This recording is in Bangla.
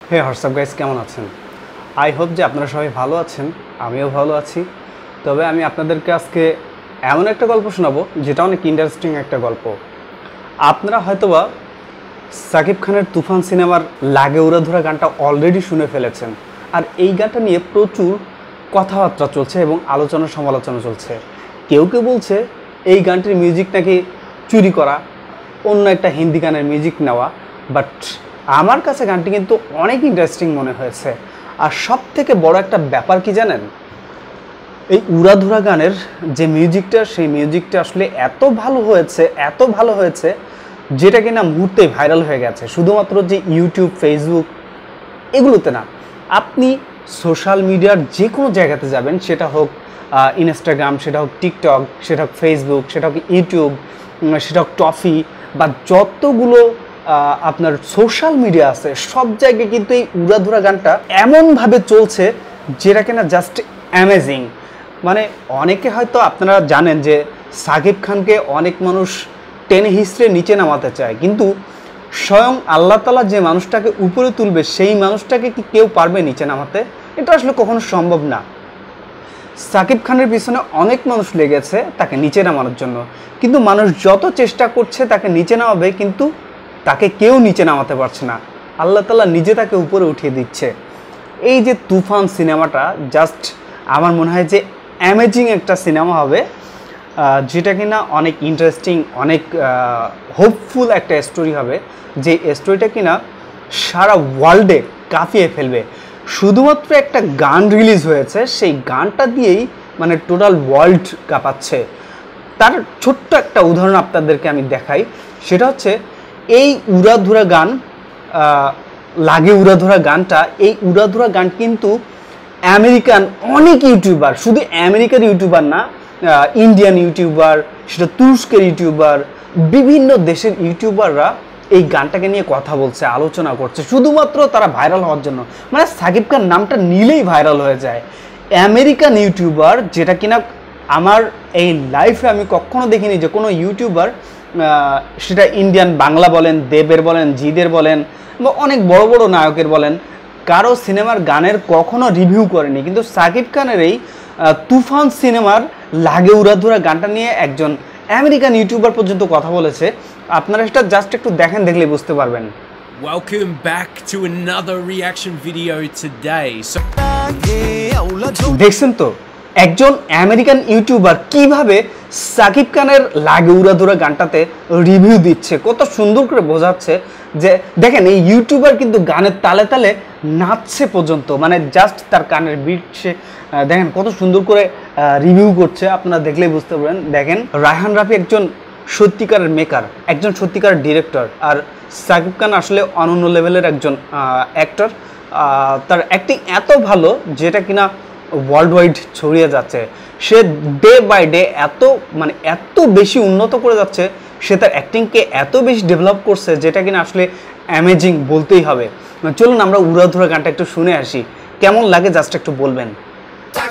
হে হোয়াটসঅ্যাপ গাইস, কেমন আছেন? আই হোপ যে আপনারা সবাই ভালো আছেন, আমিও ভালো আছি। তবে আমি আপনাদেরকে আজকে এমন একটা গল্প শোনাবো যেটা অনেক ইন্টারেস্টিং একটা গল্প। আপনারা হয়তোবা সাকিব খানের তুফান সিনেমার লাগে উড়াধুরা গানটা অলরেডি শুনে ফেলেছেন, আর এই গানটা নিয়ে প্রচুর কথাবার্তা চলছে এবং আলোচনা সমালোচনা চলছে। কেউ কেউ বলছে এই গানটির মিউজিক নাকি চুরি করা, অন্য একটা হিন্দি গানের মিউজিক নেওয়া। বাট আমার কাছে গানটি কিন্তু অনেক ইন্টারেস্টিং মনে হয়েছে। আর সব থেকে বড় একটা ব্যাপার কি জানেন, এই উড়াধুরা গানের যে মিউজিকটা, সেই মিউজিকটা আসলে এত ভালো হয়েছে যেটা কিনা মুহূর্তেই ভাইরাল হয়ে গেছে। শুধুমাত্র যে ইউটিউব, ফেসবুক এগুলোতে না, আপনি সোশ্যাল মিডিয়ার যে কোনো জায়গাতে যাবেন, সেটা হোক ইনস্টাগ্রাম, সেটা হোক টিকটক, সেটা হোক ফেসবুক, সেটা হোক ইউটিউব, সেটা হোক টফি, বা যতগুলো আপনার সোশ্যাল মিডিয়া আছে, সব জায়গায় কিন্তু এই উড়াধুরা গানটা এমনভাবে চলছে যেটা কিনা জাস্ট অ্যামেজিং। মানে অনেকে হয়তো আপনারা জানেন যে সাকিব খানকে অনেক মানুষ টেনে হিস্ট্রে নিচে নামাতে চায়, কিন্তু স্বয়ং আল্লাহ তাআলা যে মানুষটাকে উপরে তুলবে, সেই মানুষটাকে কি কেউ পারবে নিচে নামাতে? এটা আসলে কখনো সম্ভব না। সাকিব খানের পিছনে অনেক মানুষ লেগেছে তাকে নিচে নামানোর জন্য, কিন্তু মানুষ যত চেষ্টা করছে তাকে নিচে নামাবে, কিন্তু তাকে কেউ নিচে নামাতে পারছে না। আল্লাহ তাআলা নিজে তাকে উপরে উঠিয়ে দিচ্ছে। এই যে তুফান সিনেমাটা জাস্ট আমার মনে হয় যে অ্যামেজিং একটা সিনেমা হবে, যেটা কিনা অনেক ইন্টারেস্টিং, অনেক হোপফুল একটা স্টোরি হবে, যে স্টোরিটা কিনা সারা ওয়ার্ল্ডে কাঁপিয়ে ফেলবে। শুধুমাত্র একটা গান রিলিজ হয়েছে, সেই গানটা দিয়েই মানে টোটাল ওয়ার্ল্ড কাঁপাচ্ছে। তার ছোট্ট একটা উদাহরণ আপনাদেরকে আমি দেখাই, সেটা হচ্ছে এই উড়াধুরা গান, লাগে উড়াধুরা গানটা, এই উড়াধুরা গান কিন্তু আমেরিকান অনেক ইউটিউবার, শুধু আমেরিকার ইউটিউবার না, ইন্ডিয়ান ইউটিউবার, সেটা তুরস্কের ইউটিউবার, বিভিন্ন দেশের ইউটিউবাররা এই গানটাকে নিয়ে কথা বলছে, আলোচনা করছে, শুধুমাত্র তারা ভাইরাল হওয়ার জন্য। মানে সাকিব খান নামটা নিলেই ভাইরাল হয়ে যায়। আমেরিকান ইউটিউবার, যেটা কিনা আমার এই লাইফে আমি কখনো দেখিনি যে কোনো ইউটিউবার, সেটা ইন্ডিয়ান, বাংলা বলেন, দেবের বলেন, জিদের বলেন, বা অনেক বড় বড় নায়কের বলেন, কারো সিনেমার গানের কখনো রিভিউ করেনি, কিন্তু সাকিব খানের এই তুফান সিনেমার লাগে উড়াধুরা গানটা নিয়ে একজন আমেরিকান ইউটিউবার পর্যন্ত কথা বলেছে। আপনারা সেটা জাস্ট একটু দেখেন, দেখলে বুঝতে পারবেন। Welcome back to another reaction video today. দেখছেন তো একজন আমেরিকান ইউটিউবার কিভাবে সাকিব খানের লাগে উড়াধুরা গানটাতে রিভিউ দিচ্ছে, কত সুন্দর করে বোঝাচ্ছে। যে দেখেন, এই ইউটিউবার কিন্তু গানের তালে তালে নাচছে পর্যন্ত, মানে জাস্ট তার কানের বিট সে দেখেন কত সুন্দর করে রিভিউ করছে। আপনারা দেখলেই বুঝতে পারবেন। দেখেন, রায়হান রাফি একজন সত্যিকারের মেকার, একজন সত্যিকারের ডিরেক্টর, আর সাকিব খান আসলে অনন্য লেভেলের একজন অ্যাক্টর। তার অ্যাক্টিং এত ভালো যেটা কিনা ওয়ার্ল্ড ওয়াইড ছড়িয়ে যাচ্ছে। সে ডে বাই ডে এত বেশি উন্নত করে যাচ্ছে, সে তার অ্যাক্টিংকে এত বেশি ডেভেলপ করছে যেটা কিনা আসলে অ্যামেজিং বলতেই হবে। চলুন আমরা উড়াধুরা গানটা একটু শুনে আসি, কেমন লাগে জাস্ট একটু বলবেন।